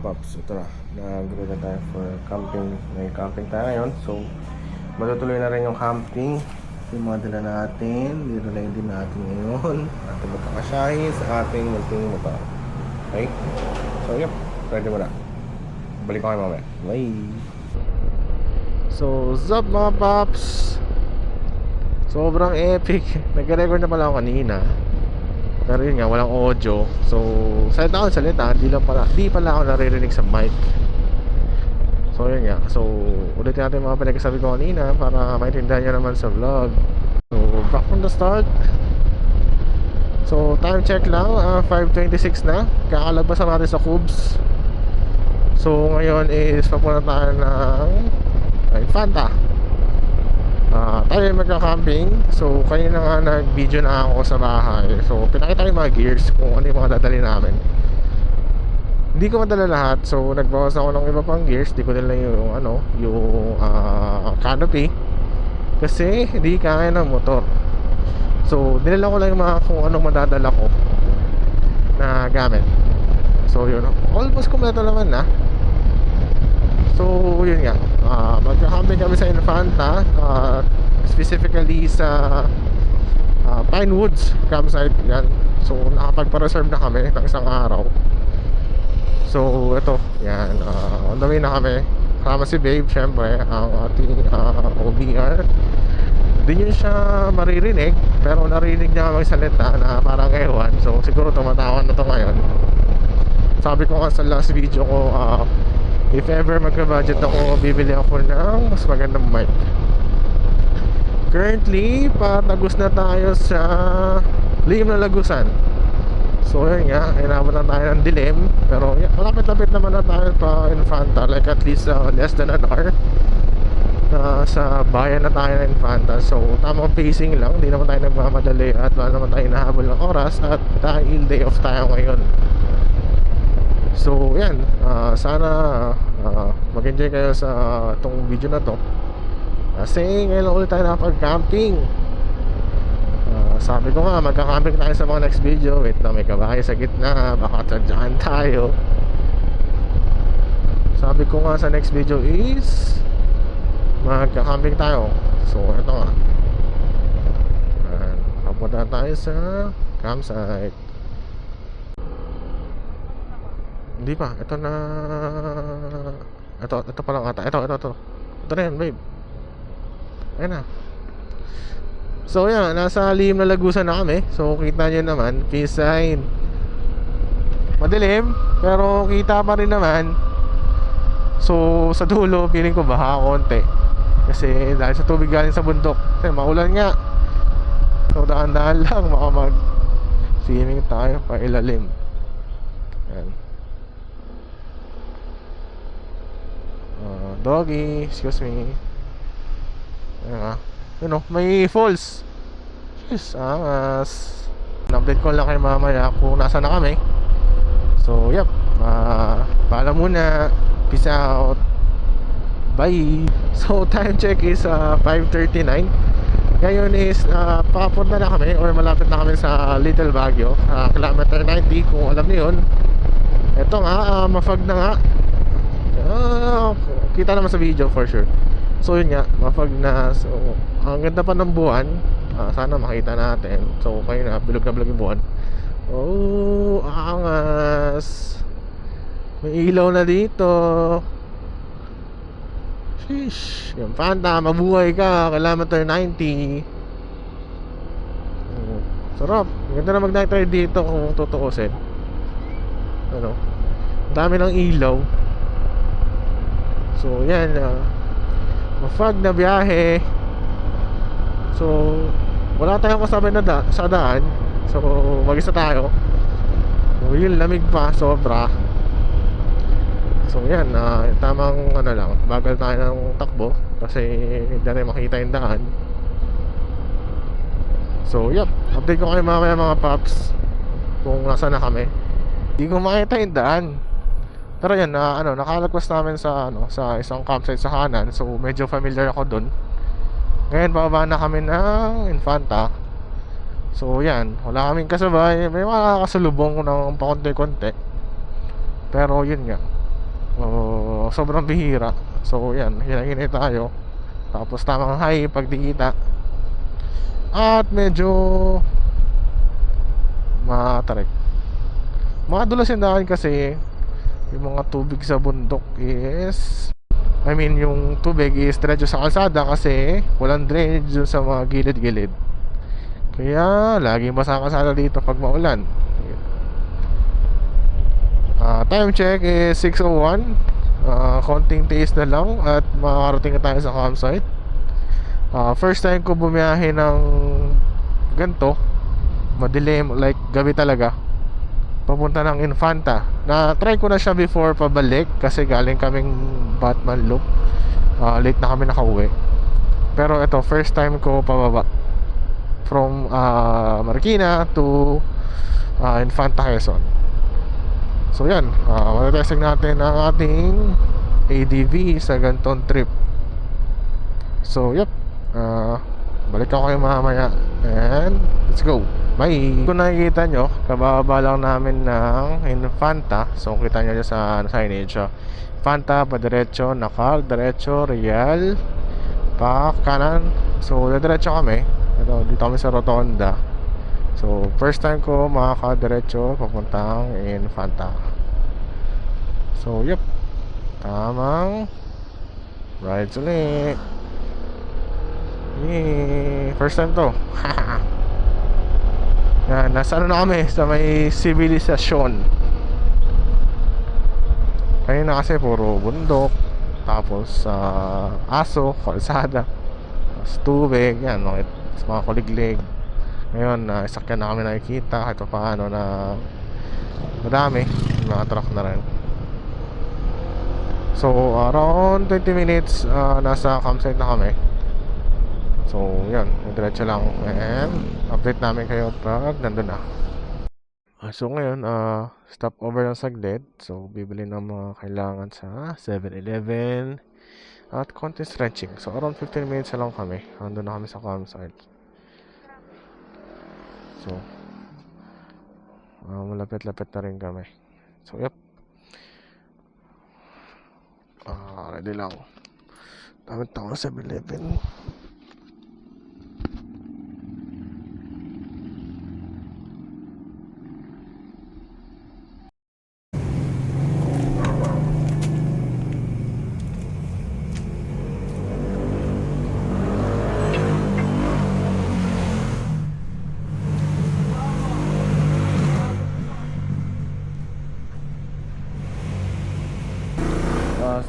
paps, ito na, nag-ready na tayo for camping. May camping tayo ngayon, so matutuloy na rin yung camping. Yung mga dala natin, dito na din natin ngayon ating magkakasahi sa ating munting motor. Okay? So yep, ready mo na. Balik ko kayo mamaya. Bye! So, what's up mga paps? Sobrang epic. Nag-record na pala ako kanina, pero yun nga, walang audio. So, salita ako salita, di pala ako naririnig sa mic. So, yun nga. So, ulitin natin mga pinagsasabi ko kanina para maintindihan nyo naman sa vlog. So, back from the start. So, time check lang, 5:26 na. Kakalagpas na natin sa Cubs. So, ngayon is papunta tayo ng Infanta. Tayo yung magka-camping. So kanina nga nag-video na ako sa bahay. So pinakita ko yung mga gears, kung ano yung mga dadali namin. Hindi ko madala lahat. So nagbawas ako ng iba pang gears. Hindi ko dala yung canopy, kasi hindi kaya ng motor. So dinala ko lang yung mga kung anong madadala ko na gamit. So yun, almost kumpleto naman na. So yun nga, magka-camping kami sa Infanta, specifically sa Pinewoods campsite yan. So nakapagpa-reserve na kami ng isang araw. So ito, yan, on the way na kami. Kasama si Babe, syempre, ang ating OBR. Hindi nyo siya maririnig, pero narinig niya magsalita na parang ewan. So siguro tumatawan na to ngayon. Sabi ko nga sa last video ko, if ever magka-budget ako, bibili ako ng mas magandang mic. Currently, patagos na tayo sa lihim na Lagusan. So yun nga, inabot na tayo ng dilim. Pero yeah, malapit-lapit naman na tayo pa Infanta. Like at least less than an hour sa bayan na tayo ng Infanta. So tamang pacing lang, hindi naman tayo nagmamadali at wala naman tayo nahabol ng oras. At dahil day off tayo ngayon. So yan, sana mag-enjoy kayo sa itong video na to, kasi ngayon lang ulit tayo nakapag-camping. Sabi ko nga, magka-camping tayo sa mga next video. Wait lang, may kabahay sa gitna, baka tsadyahan tayo. Sabi ko nga sa next video is magka-camping tayo. So ito nga, papunta tayo sa campsite. Hindi pa, ito na. Ito pa lang ata. Ito na yan, babe. Ayan na. So yan, nasa lihim na Lagusan na kami. So kita nyo naman, peace sign. Madilim, pero kita pa rin naman. So sa dulo, feeling ko baha konti, kasi dahil sa tubig galing sa bundok. Kasi maulan nga. So daan-daan lang, baka mag-swimming tayo pa ilalim. Ayan. Doggy, excuse me. Ayan, may falls. Yes, angas. Update ko lang kay mamaya kung nasa na kami. So yep, paalam muna. Peace out. Bye. So time check is 5:39. Ngayon is papunta na kami, or malapit na kami sa Little Baguio, kilometer 90 kung alam niyo yun. Ito nga, mafag na nga. Kita naman sa video for sure. So yun nga, mafag na. So ang ganda pa ng buwan. Sana makita natin. So kayo na, bilog na bilog yung buwan. Oh, angas. May ilaw na dito. Sheesh. Yung Fanta, mabuhay ka. Kilometer 90. Sarap. Ganda na mag-night ride dito kung tutuusin. Dami ng ilaw. So yan, mafag na biyahe. So wala tayong kasabay na sa daan. So mag-isa tayo. So yun, lamig pa sobra. So yan, tamang lang, bagal tayo ng takbo kasi hindi na makita yung daan. So yep, update ko kayo mamaya mga paps kung nasa na kami. Hindi ko makita yung daan. Pero yan, nakalagpas namin sa isang campsite sa kanan. So medyo familiar ako dun. Ngayon bababa na kami ng Infanta. So yan, wala kaming kasabay. May mga kasalubong ng pakonti-konti. Pero yun nga, sobrang bihira. So yan, hinay tayo. Tapos tamang high pagdikita. At medyo matarik. Madulas yung daan kasi yung mga tubig sa bundok is, I mean yung tubig is diretso sa kalsada kasi walang drainage dun sa mga gilid-gilid. Kaya laging basa ang kalsada dito pag maulan. Time check is 6:01. Konting tiis na lang at makakarating na tayo sa campsite. First time ko bumiyahe ng ganito, madilim, like gabi talaga, papunta ng Infanta. Na try ko na siya before pabalik kasi galing kaming Batman Loop. Late na kami nakauwi. Pero ito first time ko pababa from Marikina to Infanta, Quezon. So yan, matetesting natin ang ating ADV sa ganitong trip. So yep, balik ako kayo mamaya. And let's go, bye. Kung nakikita nyo, kababa lang namin ng Infanta. So kita nyo dyan sa signage, Infanta, padiretso, Nakal, diretso, Real, pa kanan. So diretso kami. Ito, dito kami sa Rotonda. So first time ko makakadiretso papuntang Infanta. So yep, tamang rides ulit. Yay, first time to. Yan, nasa ano na kami, sa may sibilisasyon. Kanina kasi puro bundok, tapos aso, kalsada, tapos tubig, yan, mga kuliglig. Ngayon, isakyan na kami nakikita kahit paano na madami, mga truck na rin. So around 20 minutes nasa campsite na kami. So yan, diretso lang. And update namin kayo pag nandun na. So ngayon, stop over ng saglit. So bibili ng mga kailangan sa 7-Eleven at konti stretching. So around 15 minutes na lang kami. Nandun na kami sa campsite. So malapit-lapit na rin kami. So yep, ready lang. Damit ako sa 7-Eleven.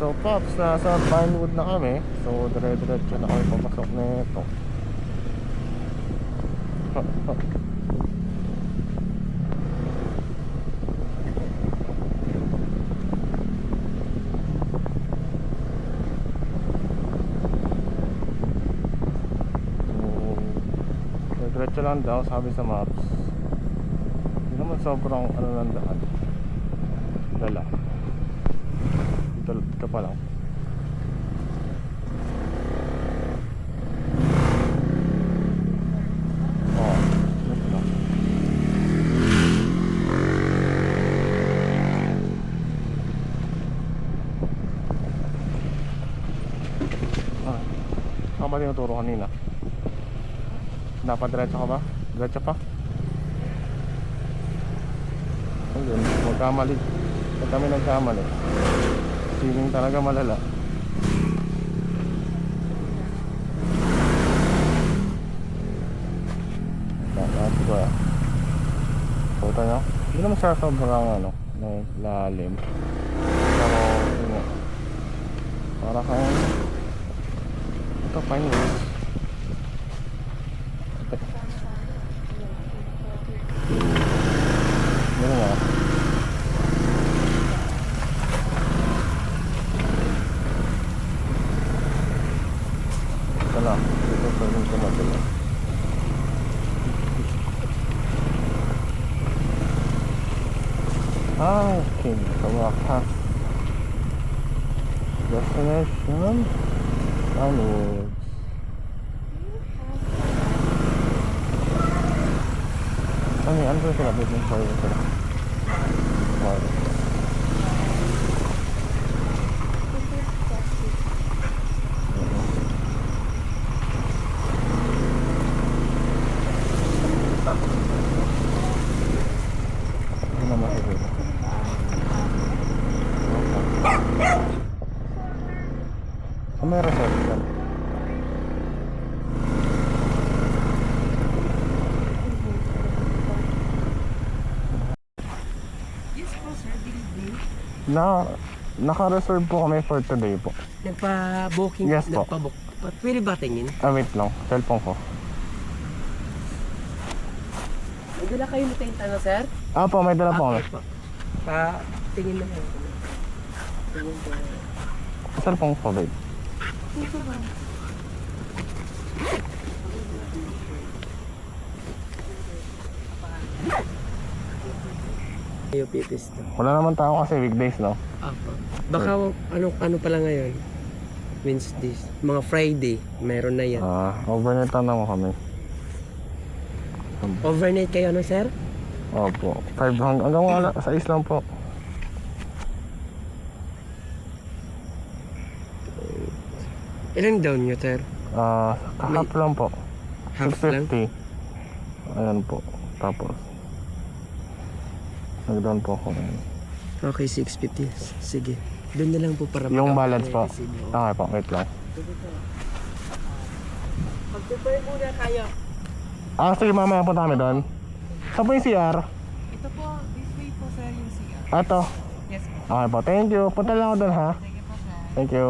So Pops, nasa Pinewood na kami. So dire-diretso na kami papasok nito. So diretso lang daw, sabi sa maps. Hindi naman sobrang ano lang daan. Lala. Dito pa lang. Dito lang. Saan ba tinuturo kanina? Napadiretso ka ba? Diretso pa? Ayun, magkamali. Pag kami nagkamali, feeling talaga malala. Nakasi ko yan. Puta nyo, hindi naman siya sobrang lalim. Pero yun, para kang ito Pinewood. Yun nga. Wala, dito sa rin ko madala. Okay, sa wakas. Destination Pinewood. Ano ba sila? Bigyan sila. May reception. Yes po, sir. Delivery. Naka-reserve po kami for today po. Nagpa-booking? Yes po. Nagpa-book. Pwede ba tingin? Wait lang. Cellphone ko. May dala kayo na tayong tanong, sir? Po, may dala po kami. Okay po. Pa-tingin na lang. Tingin po. Cellphone ko, babe. Kayo pipis to. Wala naman tao kasi weekdays, no? Apo. Baka ano pala ngayon? Wednesdays. Mga Friday. Meron na yan. Overnight lang naman kami. Overnight kayo, ano, sir? Opo. 5 hanggang 6 lang po. Ilan down nyo, sir? Half lang po. Half lang? 650. Ayan po. Tapos nag-down po ako. Okay, 650. Sige. Doon na lang po para Yung makapag- balance po. receive. Okay po, wait lang. Mag-prepare muna kayo. Sige, mamaya punta kami doon. Saan po yung CR? Ito po, this way po, sir, yung CR. Ito. Yes po. Okay po, thank you. Punta lang ako doon, ha? Sige po, sir. Thank you.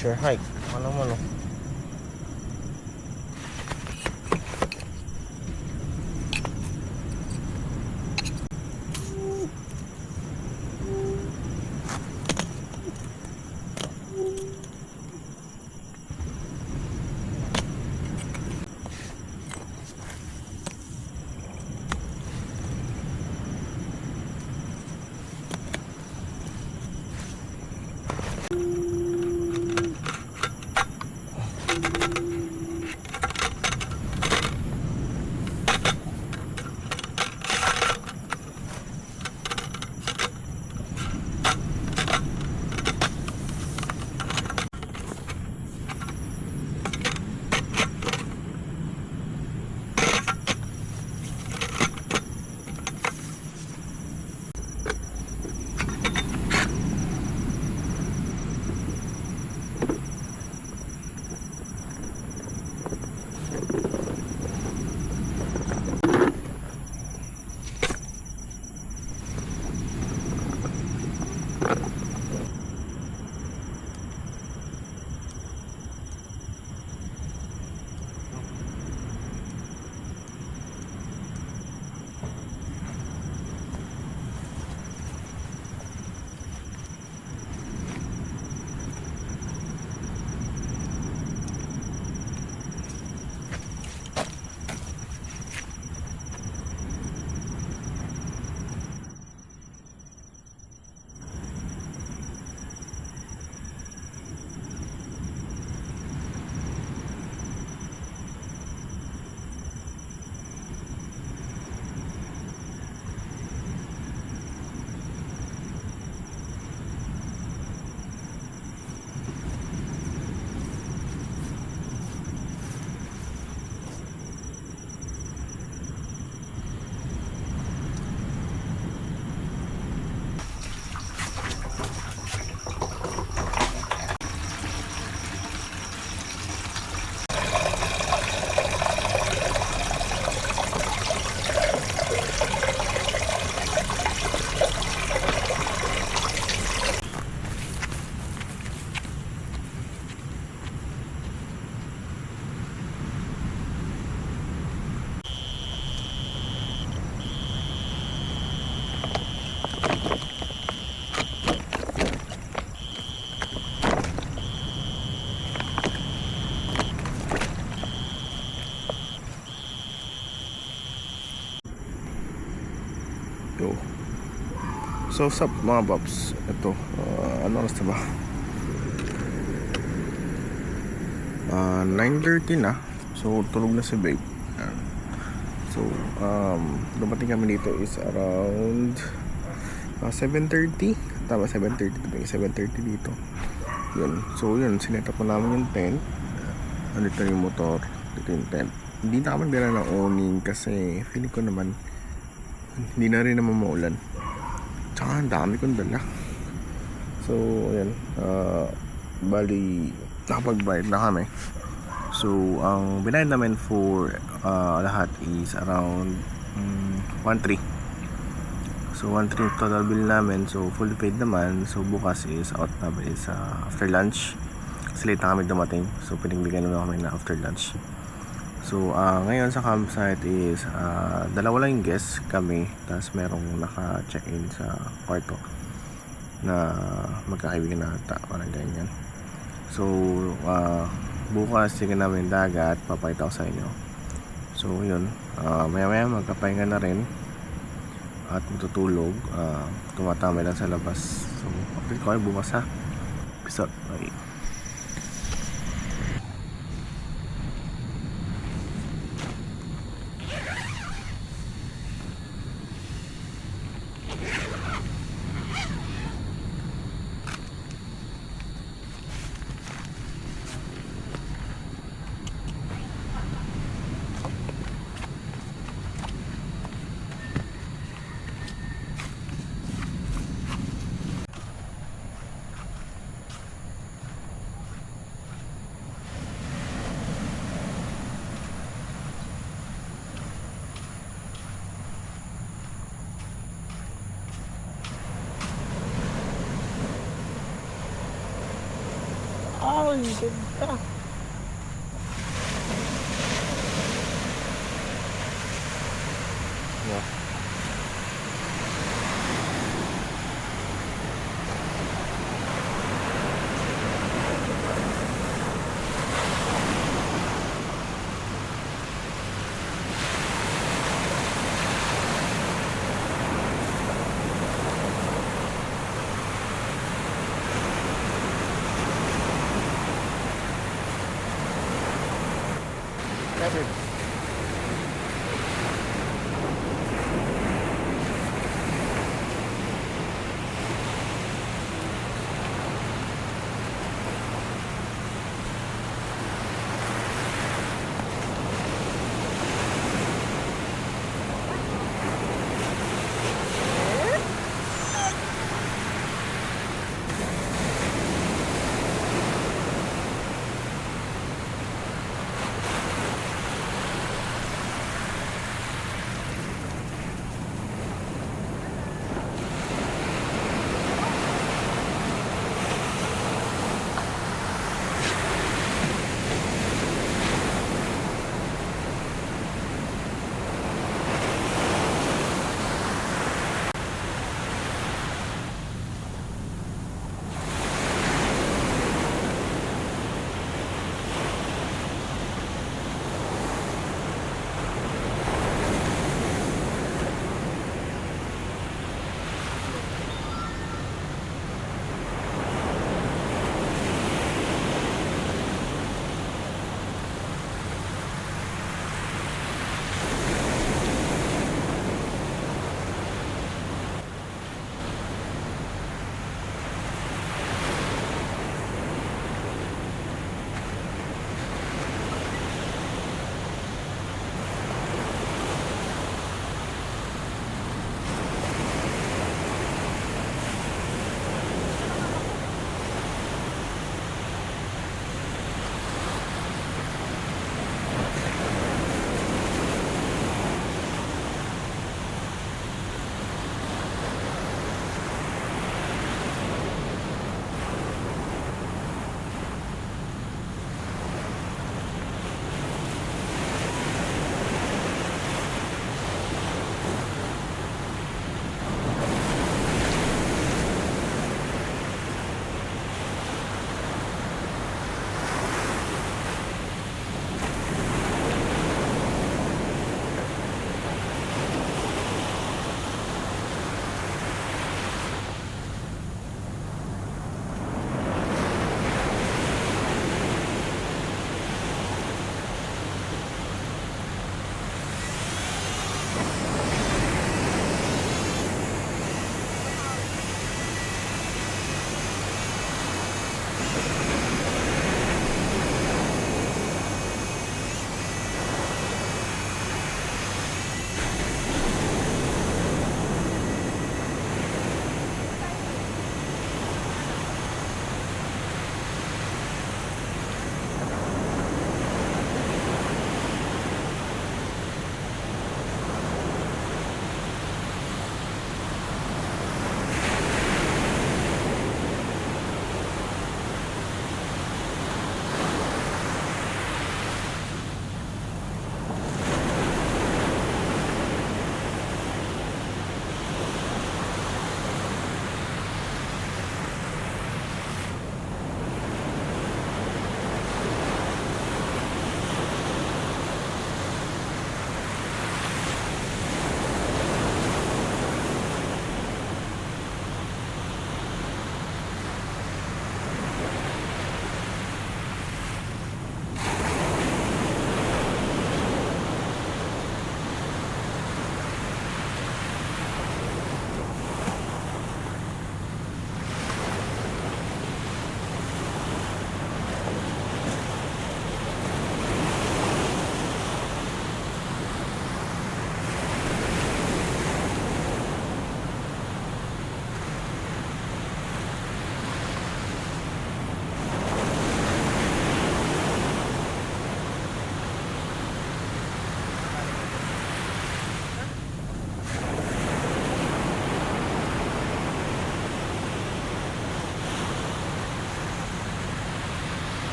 Nature hike. Alam mo no. So what's up mga paps? Ito, ano oras na ba? 9:30 na. So tulog na si babe. Ayan. So dumating kami dito is around 7:30. Tama, 7:30. 7:30 dito. Yun. So yun, sinetap po namin yung tent. Andito yung motor. Dito yung tent. Hindi na kami dala ng awning kasi feeling ko naman hindi na rin naman maulan. Tsaka ang dami kong dala. So ayan, bali nakapag-bayad na kami. So ang binayad namin for lahat is around 1.3. So 1.3 total bill namin. So fully paid naman. So bukas is out na is after lunch. Kasi late na kami dumating. So pinagbigyan naman kami na after lunch. So ngayon sa campsite is dalawa lang yung guest kami. Tapos merong naka-check-in sa kwarto na magkakaibigan na ata. Parang ganyan. So bukas tingnan namin dagat. Papakita ko sa inyo. So yun, maya maya magkapahinga na rin at matutulog. Tumatambay lang sa labas. So update ko kayo bukas ha. Peace out. Bye. Ay, ganda. Yeah. Kevin.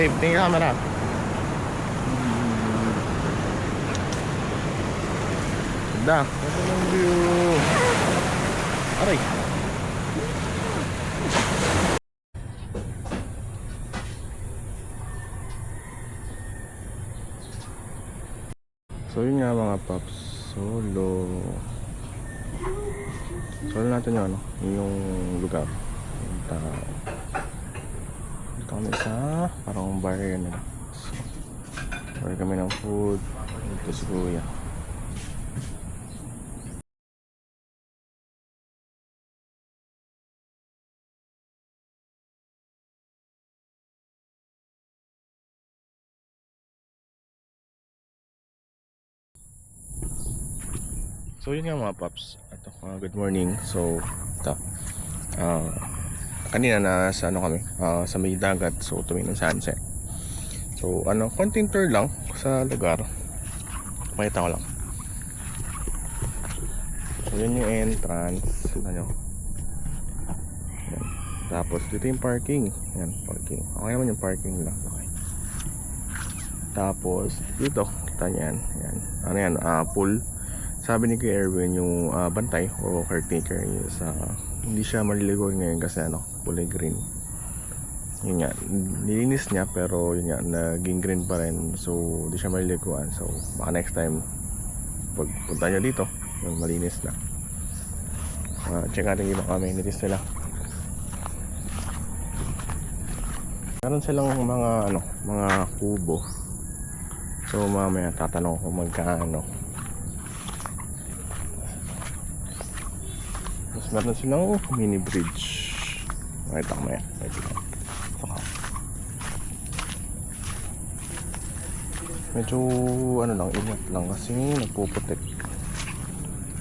Babe, tingin camera. Ganda. Ganda ng view. Aray. So yun nga mga paps. Solo. Solo natin yung ano, yung lugar. Punta. Dito kami sa parang bar nila. So, order kami ng food. Ito si Kuya. So yun nga mga paps. Ito, good morning. So ito. ah Kanina na sa ano kami, sa may dagat. So tumingin ng sunset. So ano, konting tour lang sa lugar. Pakita ko lang. So yun yung entrance. Ano, yan. Tapos dito yung parking. Yan, parking. Okay naman yung parking lang. Okay. Tapos dito, kita nyo yan. Yan. Ano yan, pool. Sabi ni Kuya Erwin yung bantay o caretaker is hindi siya maliligo ngayon kasi ano, kulay green. Yun nga, nilinis niya pero yun nga, naging green pa rin. So hindi siya maliliguan. So baka next time pag punta nyo dito, yung malinis na. Check natin yung mga amenities nila. Meron silang mga ano, mga kubo. So mamaya tatanong ko magkano. Tapos meron silang mini bridge. Makita ko maya. Medyo ano lang, ingat lang kasi nagpuputik.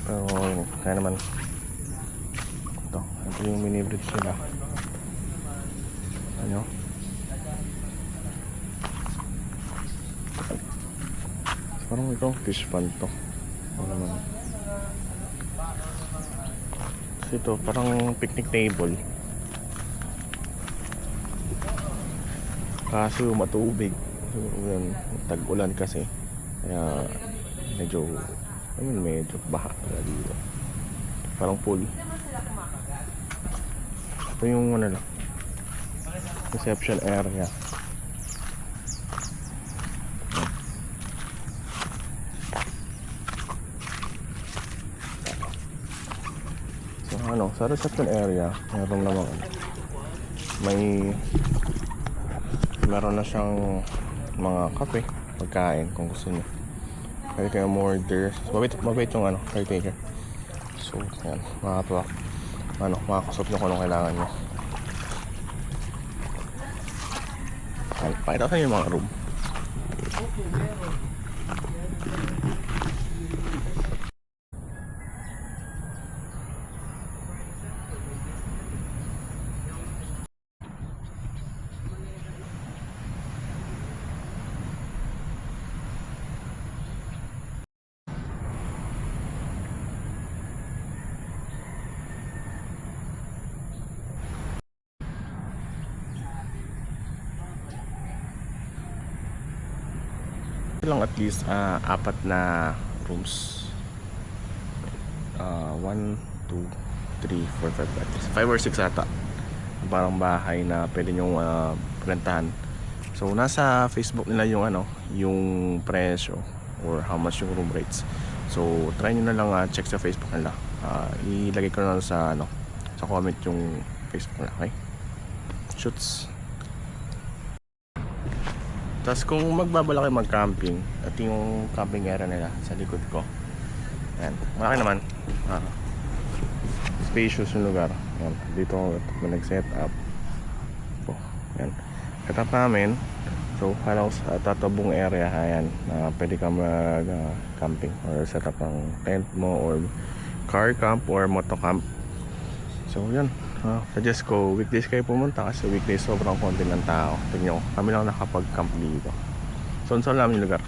Pero yun, kaya naman. Ito yung mini bridge nila. Ano? Parang itong fish pond to. Ano naman. Kasi ito parang picnic table. Kaso matubig. So, yun, tag-ulan kasi. Kaya medyo medyo baha dito. Parang pool. Ito yung ano lang, reception area. So ano, sa reception area meron naman meron na siyang mga kape, pagkain kung gusto niyo. Pwede kayo order. So, mabait yung ano, caretaker. So yan, makakasap nyo kung anong kailangan nyo. Pakita ko sa inyo yung mga room. Lang at least apat na rooms. 1, 2, 3, 4, 5, at least 5 or 6 ata. Parang bahay na pwede nyong rentahan. So nasa Facebook nila yung ano, yung presyo or how much yung room rates. So try nyo na lang check sa Facebook nila. Ilagay ko na lang sa ano, sa comment yung Facebook nila, okay? Shoots. Tapos kung magbabala kayo mag-camping, at yung camping area nila sa likod ko. Ayan, malaki naman. Spacious yung lugar. Ayan, dito ako nag-set up. Ayan, set up namin. So halos tatabong area. Ayan, pwede ka mag-camping or set up ng tent mo or car camp or moto camp. So yun, suggest ko weekdays kayo pumunta kasi weekdays sobrang konti ng tao. Tingnan nyo, kami lang nakapag-camp dito. So saan namin yung lugar.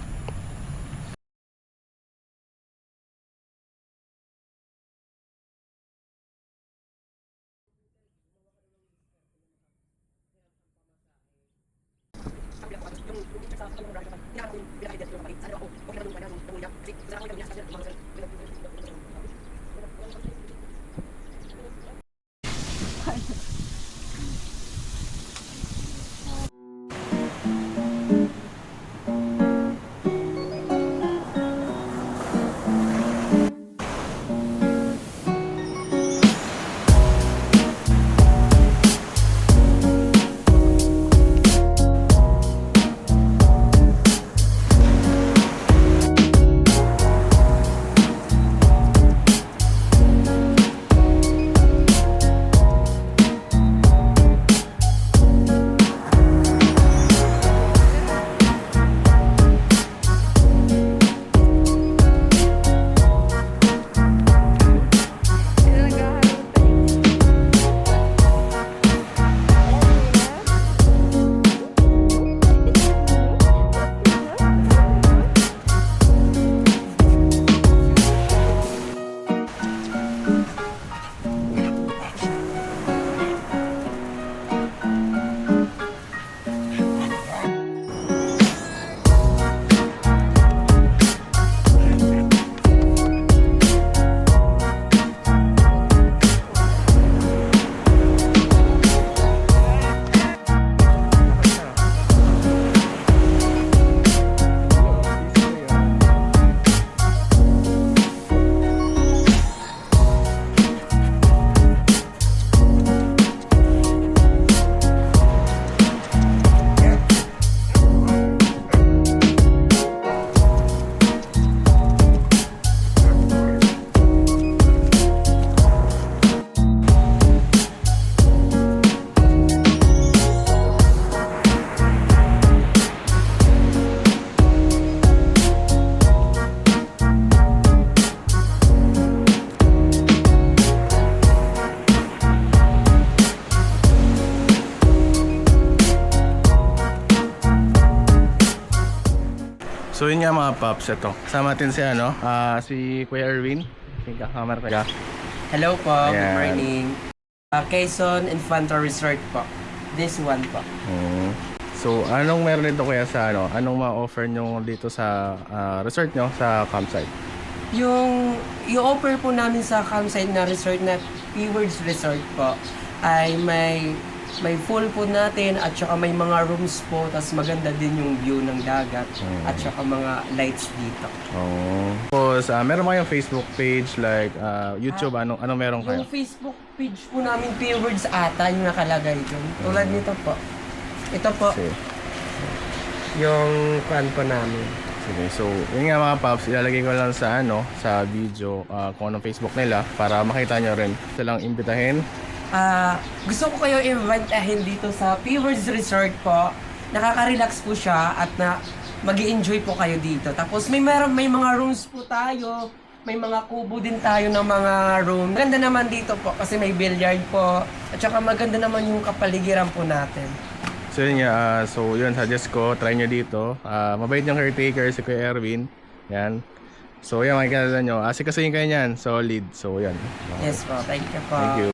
So yun nga mga paps, ito. Kasama natin si si Kuya Erwin. Camera tayo. Hello po, Ayan. good morning. Quezon Infanta Resort po. This one po. So anong meron dito kuya sa anong ma-offer nyo dito sa resort nyo sa campsite? Yung i-offer po namin sa campsite na resort na Keywords Resort po ay may full po natin at saka may mga rooms po, tas maganda din yung view ng dagat at saka mga lights dito. Tapos meron ba kayong Facebook page like YouTube, anong meron kayo? Yung Facebook page po namin Keywords ata yung nakalagay dun. Tulad nito po. Ito po. Sige. Yung fan po namin. Sige, so yun nga mga paps, ilalagay ko lang sa sa video kung anong Facebook nila para makita nyo rin. Silang imbitahin. Gusto ko kayo invitahin dito sa Keywords Resort po. Nakaka-relax po siya at mag-i-enjoy po kayo dito. Tapos may mga rooms po tayo. May mga kubo din tayo ng mga room. Maganda naman dito po kasi may billiard po. At saka maganda naman yung kapaligiran po natin. So yun nga, so yun, suggest ko, try nyo dito. Mabait yung caretaker si Kuya Erwin. Yan. So yan, makikita nyo. Asikasuhin kayo niyan, solid. So yan. Yes po, thank you po. Thank you.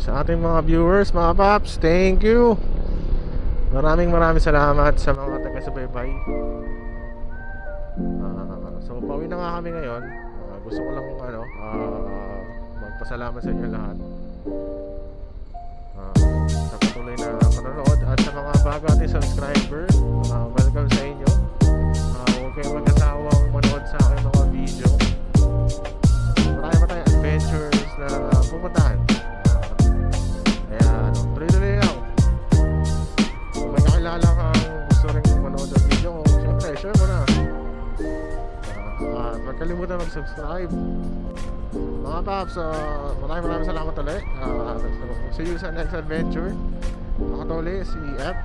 sa ating mga viewers, mga paps, thank you. Maraming salamat sa mga taga-subaybay. So pauwi na nga kami ngayon. Gusto ko lang magpasalamat sa inyo lahat sa patuloy na panonood, at sa mga bago ating subscriber, welcome sa inyo. Huwag kayong mag-asawang manood sa aking mga video. Marami pa tayong adventures na pupuntahan. Kaya tuloy-tuloy lang. Kung may kakilala kang gusto rin manood ng video ko, syempre share mo na. Huwag kalimutan mag-subscribe. Mga paps, maraming salamat ulit. See you sa next adventure. Ako to ulit, si F,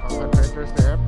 ang Adventures ni F.